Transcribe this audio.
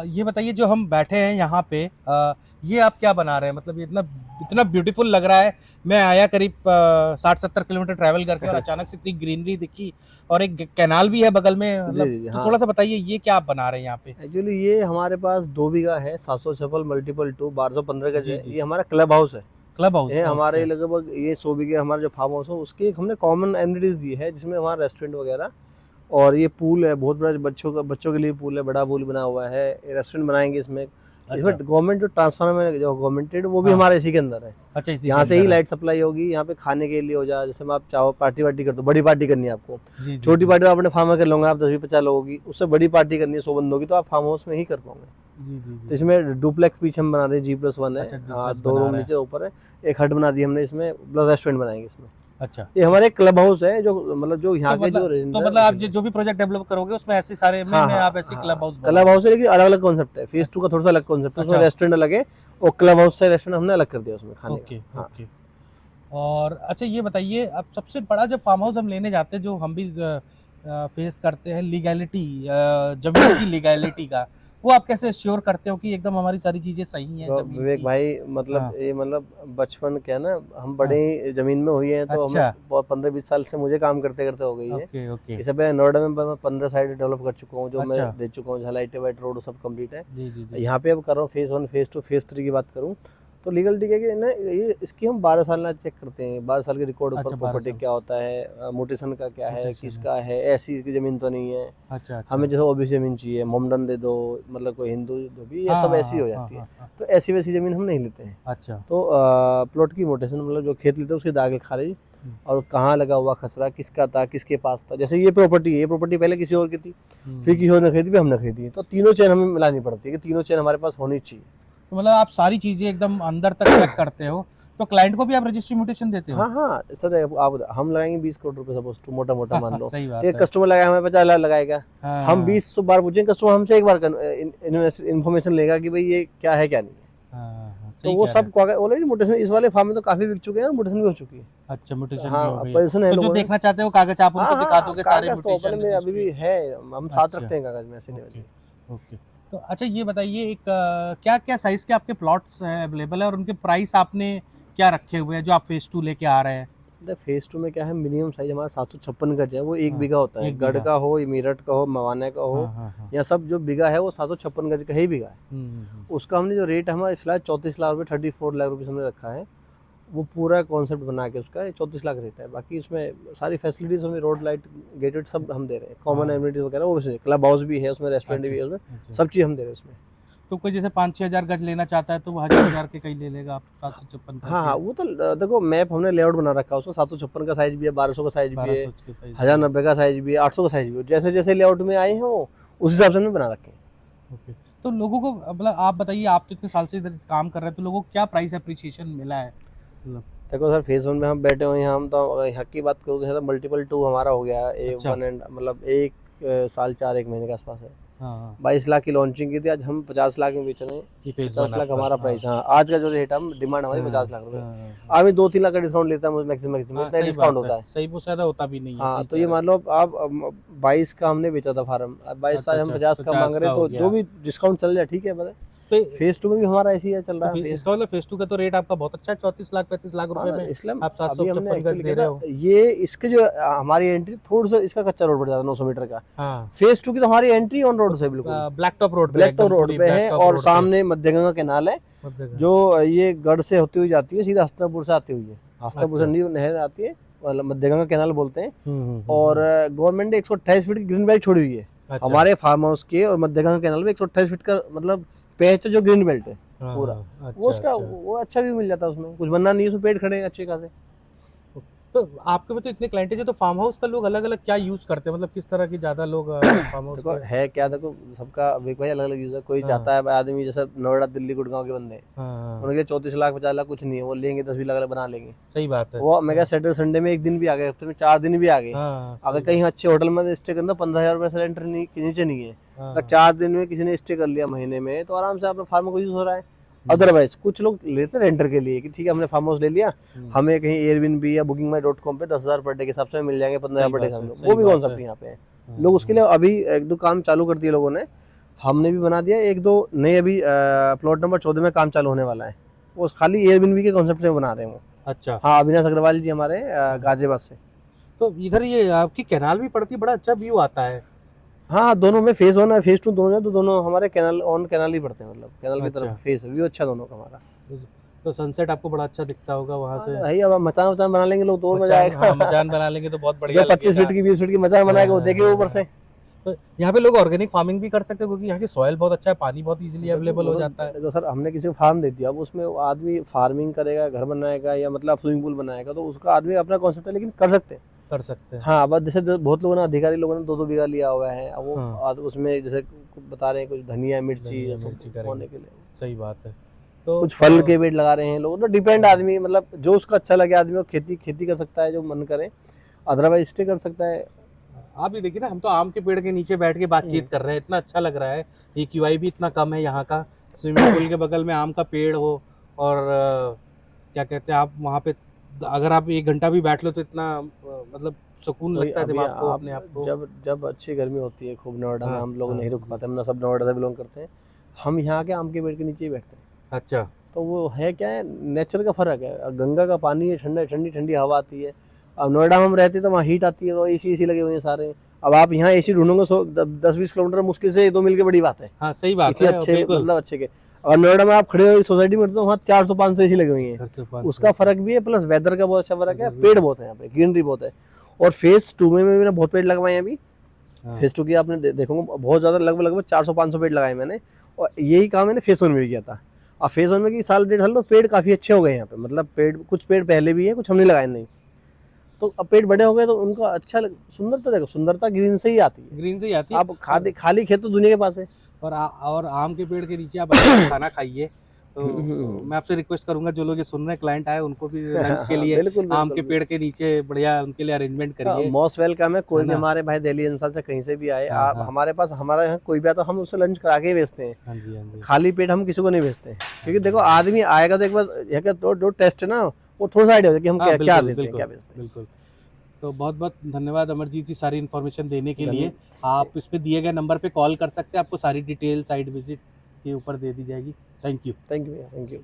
ये बताइए जो हम बैठे हैं यहाँ पे, ये आप क्या बना रहे हैं? मतलब ये इतना इतना ब्यूटीफुल लग रहा है। मैं आया करीब 60-70 किलोमीटर ट्रैवल करके और अचानक से इतनी ग्रीनरी दिखी और एक कैनाल भी है बगल में, जी, मतलब जी, तो हाँ। थोड़ा सा बताइए ये क्या आप बना रहे हैं यहाँ पे? एक्चुअली ये हमारे पास 2 बीघा है, 700 मल्टीपल 2 1215 गज जी है। जी। ये हमारा क्लब हाउस है। क्लब ये हाउस, हमारे ओके। लगभग ये 100 बीघे हमारा जो फार्म हाउस है उसकी एक हमने कॉमन एमिनिटीज़ दी है, जिसमें हमारा रेस्टोरेंट वगैरह और ये पूल है, बहुत बड़ा बच्चों के लिए पूल है, बड़ा पूल बना हुआ है। रेस्टोरेंट बनाएँगे इसमें। इसमें अच्छा। गवर्नमेंट जो ट्रांसफार्मर है, जो गवर्नमेंटेड, वो भी हाँ। हमारे इसी के अंदर है। अच्छा, इसी के यहाँ से ही अंदर है। लाइट सप्लाई होगी, यहाँ पे खाने के लिए हो जाए, जैसे में आप चाहो पार्टी वार्टी कर दो, बड़ी पार्टी करनी है आपको। जी जी छोटी जी। पार्टी आप अपने फार्म में कर लोगे, आप 10-20-50 लोगों की, उससे बड़ी पार्टी करनी है 100 बंदों की, तो आप फार्म हाउस में ही कर पाओगे। जी जी जी तो जी। इसमें डुप्लेक्स पीछे हम बना रहे हैं, G+1 है। अच्छा, हाँ, डुप्लेक्स 2 बना रूम रहे हैं। नीचे ऊपर है। एक हट बना दी हमने इसमें, प्लस रेस्टोरेंट बनाएंगे इसमें। अच्छा। ये हमारे क्लब हाउस है, जो मतलब जो तो यहाँ के जो मतलब तो रेजिडेंट है मतलब उसी आप के। जो भी प्रोजेक्ट डेवलप करोगे उसमें ऐसे सारे हाँ, में आप हाँ, ऐसे क्लब हाँ। हाउस क्लब बनाओगे? हाउस है, लेकिन अलग-अलग कॉन्सेप्ट है। फेज़ 2 का थोड़ा-सा अलग कॉन्सेप्ट है, उसमें अच्छा। रेस्टोरेंट अलग है और क्लब हाउस से रेस्टोरेंट हमने अलग कर दिया उसमें खाने का। ओके हाँ। ओके। और अच्छा ये बताइए, अब सबसे बड़ा जब फार्म हाउस हम लेने जाते हैं, जो हम भी फेस करते हैं, लीगैलिटी, जमीन की लीगैलिटी का, वो आप कैसे श्योर करते हो कि एकदम हमारी सारी चीजें सही हैं देखो जमीन विवेक की? भाई, मतलब हाँ ये मतलब बचपन क्या है ना, हम बड़े हाँ। ही ज़मीन में हुए हैं, तो हमें अच्छा। 15-20 साल से मुझे काम करते-करते हो गई है। Okay okay. इससे पहले नोएडा में मैं 15 साइट डेवलप कर चुका हूँ, जो मैं अच्छा। दे चुका हूँ, जहाँ लाइट वाइट रोड सब कंप्लीट है। जी जी जी जी। यहाँ पे अब कर रहा हूँ फेज़ 1, फेज़ 2, फेज़ 3 की बात करूँ, तो लीगलिटी क्या है कि ना, ये इसकी हम 12 साल ना चेक करते हैं। 12 साल के रिकॉर्ड ऊपर अच्छा, 12 प्रॉपर्टी साल। क्या होता है, म्यूटेशन का क्या है, म्यूटेशन है। किसका है, एससी की ज़मीन तो नहीं है। अच्छा अच्छा। हमें जैसे ओबीसी ज़मीन चाहिए, मोमडन दे दो, मतलब कोई हिंदू जो भी, ये हाँ सब हाँ ऐसी हाँ हो हाँ जाती है। हाँ हाँ। तो ऐसी वैसी ज़मीन हम नहीं लेते हैं। अच्छा। तो प्लॉट की म्यूटेशन, मतलब जो खेत लेते हैं उसकी दाखिल खारिज, हम्म और कहाँ लगा हुआ खसरा, किसका था, किसके पास था। जैसे ये प्रॉपर्टी है, ये प्रॉपर्टी पहले किसी और की थी, फिर हम्म। किसी और ने खरीदी, फिर हमने खरीदी। तो तीनों चेन हमें मिलानी पड़ती है कि तीनों चेन हमारे पास होनी चाहिए। तो मतलब आप सारी चीजें एकदम अंदर तक चेक करते हो, तो क्लाइंट को भी आप रजिस्ट्री म्यूटेशन देते हो? हाँ, हाँ, सर आप हम लगाएँगे 20 करोड़ रुपए, सपोज़ टू, मोटा-मोटा मान लो। सही तो बात एक है। कस्टमर लगाया, हमें 50 लाख लगाएगा। हम हाँ 20 बार पूछेंगे, कस्टमर हमसे एक बार इन्फॉर्मेशन लेगा कि भाई ये क्या है, क्या नहीं है। हाँ हाँ, तो सही वो कह रहे हैं। सब ऑलरेडी म्यूटेशन इस वाले फार्म में तो काफ़ी बिक चुके हैं, म्यूटेशन भी हो चुकी है। अच्छा, म्यूटेशन भी हो हाँ, गई है। पोजीशन है तो जो लोगों ने। देखना चाहते हो कागज आप हाँ, उनको दिखा हाँ, दोगे, सारे कागज़ तो अपने म्यूटेशन में अभी रजिस्ट्री? भी है, हम साथ अच्छा। रखते हैं कागज़ में, ऐसी नहीं ओके होती। ओके। तो अच्छा ये बताइए, एक क्या क्या साइज के आपके प्लॉट्स अवेलेबल है और उनके प्राइस आपने क्या रखे हुए हैं जो आप फेज 2 लेके आ रहे हैं? मतलब फेज़ 2 में क्या है, मिनिमम साइज़ हमारा 756 गज है, वो 1 हाँ, बीघा होता है। एक गढ़ बीघा। का हो, या मेरठ का हो, मवाना का हो, हाँ हाँ हाँ। या सब जो बीघा है वो 756 गज का ही बीघा है। हम्म। उसका हमने जो रेट हमारा फिलहाल 34 लाख रुपये, 34 लाख रुपीज़ हमने रखा है। वो पूरा कॉन्सेप्ट बना के उसका 34 लाख रेट है। बाकी उसमें सारी फैसिलिटीज़ हमें, रोड लाइट, गेटेड सब हम दे रहे हैं। कॉमन हाँ। एमिनिटीज़ वगैरह वो भी, क्लब हाउस भी है उसमें, रेस्टोरेंट अच्छा भी है उसमें, अच्छा। सब चीज़ हम दे रहे हैं उसमें। तो कोई जैसे 5-6 हजार गज लेना चाहता है तो वो 1000 के कहीं ले लेगा, आप 756 हाँ, हाँ, करके? वो तो देखो, मैप हमने लेआउट बना रखा है उसमें, 756 का साइज़ भी है, 1200 का साइज़ भी है, 1200 के साइज भी है। 1090 का साइज़ भी है, 800 का साइज़ भी है। जैसे-जैसे लेआउट में आए हैं वो, उस हिसाब से हमने बना रखे हैं। ओके। तो लोगों को मतलब आप बताइए, आप तो इतने साल से इधर काम कर रहे हैं, तो लोगों को क्या प्राइस एप्रिसिएशन मिला है मतलब? देखो सर, फेज़ 1 में हम बैठे हुए हैं, हम तो अगर यहाँ की बात करूँ तो मल्टीपल 2 हमारा हो गया है। अच्छा। 1 एंड मतलब 1 साल 4 1 महीने के आसपास है। हाँ हाँ। 22 लाख की लॉन्चिंग की थी, आज हम 50 लाख में बेच रहे हैं। ये फेज 50 1 लाख आपका? हमारा हाँ प्राइस, हाँ, आज का जो रेट है, हम डिमांड हमारी हाँ 50 लाख रुपए। हाँ हाँ। अभी 2-3 लाख का डिस्काउंट लेता है मैक्सिमम, मैक्सिमम हाँ इतना ही सही डिस्काउंट बात है, होता है। सही, वो ज्यादा होता भी नहीं है, हाँ, सही तो कह ये रहे हैं। मान लो आप 22 का हमने बेचा था फार्म, अब 22 अच्छा आज हम अच्छा, 50 का मांग 50 रहे का हैं, हो तो जो गया। भी डिस्काउंट चल जाए ठीक है, मतलब तो फेज़ 2 में भी हमारा ऐसे ही चल रहा है फेज़। इसका मतलब फेज 2 का तो रेट आपका बहुत अच्छा है, 34 लाख 35 लाख रुपए हाँ, में इसलिए आप सात सौ अभी हमने छप्पन गज एक्चुअली दे क्या रहे ना, हो। ये इसके जो हमारी एंट्री थोड़ा सा इसका कच्चा रोड पड़ जाता है, 900 मीटर का। हाँ। फेज़ 2 की तो हमारी एंट्री ऑन तो रोड से बिल्कुल, ब्लैक टॉप रोड पे है, ब्लैक टॉप एकदम रोड पूरी पे ब्लैक है, टॉप और रोड पे। सामने मध्यगंगा कैनाल है, मध्य का। जो ये गढ़ से होती हुई जाती है, सीधा हस्तिनापुर से आती हुई है। हस्तिनापुर से अच्छा। नहर आती है, मतलब मध्यगंगा कैनाल बोलते हैं। और हम्म। गवर्नमेंट ने 128 फीट की ग्रीन बेल्ट छोड़ी हुई है अच्छा। हमारे फार्म हाउस के, और मध्यगंगा कैनाल में 128 फीट का मतलब पैच है, जो ग्रीन बेल्ट है हाँ पूरा। हाँ, वो अच्छा उसका अच्छा। वो अच्छा भी मिल जाता है, उसमें कुछ बनना नहीं है, उसमें पेड़ खड़े हैं अच्छे खासे। तो आपके में तो इतने क्लाइंट है, जो तो फार्म हाउस का लोग अलग अलग क्या यूज करते हैं, मतलब किस तरह की ज्यादा लोग फार्म हाउस देखो के? है क्या, देखो सबका भाई अलग अलग यूज़ है। कोई हाँ चाहता है भाई, आदमी जैसे नोएडा, दिल्ली, गुड़गांव के बंदे हैं, हाँ। उनके लिए 34 लाख 50 लाख कुछ नहीं है, वो लेंगे 10-20 लाख बना लेंगे। सही बात है। वो मैं क्या, हाँ सैटरडे संडे में एक दिन भी आ गए, हफ्ते में 4 दिन भी आ गए। हाँ, अगर सही कहीं बात। अच्छे होटल में स्टे करना, 15,000 रुपये से रेंट नहीं, के नीचे नहीं है। अगर हाँ। 4 दिन में किसी ने स्टे कर लिया महीने में, तो आराम से अपने फार्म को यूज़ हो रहा है। हम्म अदरवाइज कुछ लोग लेते हैं रेंटर के लिए कि ठीक है, हमने फार्म हाउस ले लिया, हम्म। हमें कहीं एयरबिनबी या बुकिंग माई.com पे 10,000 पर डे के हिसाब से मिल जाएंगे, 15,000 सही पर डे के बात हिसाब है, से, वो सही भी बात है। कॉन्सेप्ट यहाँ पे है। हाँ लोग उसके हाँ। लिए अभी एक दो काम चालू कर दिए लोगों ने। हमने भी बना दिया, एक दो नए अभी प्लॉट नंबर 14 में काम चालू होने वाला है, वो खाली एयरबिनबी के कॉन्सेप्ट से बना रहे हैं वो। अच्छा। हाँ, अविनाश अग्रवाल जी हमारे गाजियाबाद से। तो इधर ये आपकी कैनाल भी पड़ती है, बड़ा अच्छा व्यू आता है। हाँ, दोनों में फेज 1 है फेज 2 दोनों है, तो दोनों हमारे कैनाल ही पड़ते हैं, मतलब कैनाल की अच्छा। तरफ फेस व्यू अच्छा दोनों का हमारा। तो सनसेट आपको बड़ा अच्छा दिखता होगा वहाँ हाँ, से। भाई अब हम मचान वचान बना लेंगे लोग तो और मजा मचान, हाँ, आएगा। मचान बना लेंगे तो बहुत जो बढ़िया 25 लगेगा। फीट की 20 फीट की मचान हाँ, बनाएगा वो हाँ, देखेगा हाँ, ऊपर हाँ। से। तो यहाँ पे लोग ऑर्गेनिक फार्मिंग भी कर सकते हैं क्योंकि यहाँ की सॉइल बहुत अच्छा है, पानी बहुत इजीली देखो अवेलेबल हो वो जाता है। देखो सर, हमने किसी को फार्म दे दिया, अब उसमें वो आदमी फार्मिंग करेगा, घर बनाएगा या मतलब स्विमिंग पूल बनाएगा, तो उसका आदमी अपना कॉन्सेप्ट है, लेकिन कर सकते हैं। कर सकते हैं। हाँ, बस जैसे बहुत लोगों ने, अधिकारी लोगों ने 2-2 बीघा लिया हुआ है, अब वो हाँ, उसमें जैसे बता रहे हैं कुछ धनिया मिर्ची धनिया ये सब मिर्ची करेंगे। होने के लिए, सही बात है। तो कुछ फल के पेड़ लगा रहे हैं लोग, तो डिपेंड आदमी, मतलब जो उसका अच्छा लगे आदमी वो खेती खेती कर सकता है जो मन करे, अदरवाइज स्टे कर सकता है। आप भी देखिए ना, हम तो आम के पेड़ के नीचे बैठ के बातचीत कर रहे हैं, इतना अच्छा लग रहा है। ये क्यूआई भी इतना कम है यहाँ का, स्विमिंग पूल के बगल में आम का पेड़ हो, और क्या कहते हैं, आप वहाँ पे अगर आप 1 घंटा भी बैठ लो तो इतना मतलब सुकून वही लगता है अभी दिमाग को, आप, अपने आप को। जब जब अच्छी गर्मी होती है खूब नोएडा में, हाँ, हम लोग हाँ, नहीं रुक जी। पाते, हम ना सब नोएडा से बिलोंग करते हैं, हम यहाँ के आम के पेड़ के नीचे ही बैठते हैं। अच्छा। तो वो है क्या है, नेचर का फर्क है, गंगा का पानी है, ठंडा ठंडी ठंडी हवा आती है। अब नोएडा में हम रहते तो वहाँ हीट आती है, वो एसी लगे हुए हैं सारे। अब आप यहाँ एसी ढूंढोगे 10-20 किलोमीटर मुश्किल से 2 मील की बड़ी बात है, हाँ, सही बात किसी है, और अच्छे बिल्कुल। मतलब अच्छे के। और नोएडा में आप खड़े हो सोसाइटी में, तो वहाँ 400-500 एसी लगे हुए हैं। घर से 500 उसका फर्क भी है, प्लस वेदर का बहुत अच्छा फर्क है, इधर भी पेड़ है। बहुत है यहाँ पे, ग्रीनरी बहुत है। और फेज 2 में मैंने बहुत पेड़ लगवाए हैं अभी। हाँ, फेज 2 की आपने देखोगे बहुत ज़्यादा, लगभग लगभग 400-500 पेड़ लगाए मैंने, और यही काम मैंने फेज 1 में भी किया था। और फेज 1 में की साल डेढ़ साल तो पेड़ काफ़ी अच्छे हो गए यहाँ पे, मतलब पेड़, कुछ पेड़ पहले भी है, कुछ हमने लगाए नहीं, तो अब पेड़ बड़े हो गए तो उनका अच्छा सुंदरता देखो, सुंदरता ग्रीन से ही आती है। ग्रीन से ही आती है। आप खाली खेत तो दुनिया के पास है। और आम के पेड़ के नीचे आप अच्छा खाना खाइए। तो मैं आपसे रिक्वेस्ट करूंगा, जो लोग ये सुन रहे हैं, क्लाइंट आए, उनको भी लंच के लिए बिल्कुल आम के बिल्कुल। पेड़ के नीचे बढ़िया उनके लिए अरेंजमेंट करिए। मोस्ट वेलकम है, है कोई भी ना? हमारे भाई दिल्ली एनसीआर से कहीं से भी आए, हाँ, आप हाँ, हमारे पास, हमारे यहाँ कोई भी आता, हम उससे लंच करा के ही भेजते हैं। हाँ जी, हाँ जी, खाली पेट हम किसी को नहीं भेजते हैं, हाँ क्योंकि जी, देखो हाँ जी। आदमी आएगा तो एक बार ये क्या दो टेस्ट है ना, वो थोड़ा सा आइडिया हो कि हम हाँ, क्या क्या बिल्कुल, देते हैं, बिल्कुल, क्या भेजते बिल्कुल। तो बहुत बहुत धन्यवाद अमरजीत जी, सारी इन्फॉर्मेशन देने के हैं। लिए। आप इस पे दिए गए नंबर पे कॉल कर सकते हैं, आपको सारी डिटेल साइट विजिट के ऊपर दे दी जाएगी। Thank you. थैंक यू भैया, थैंक यू।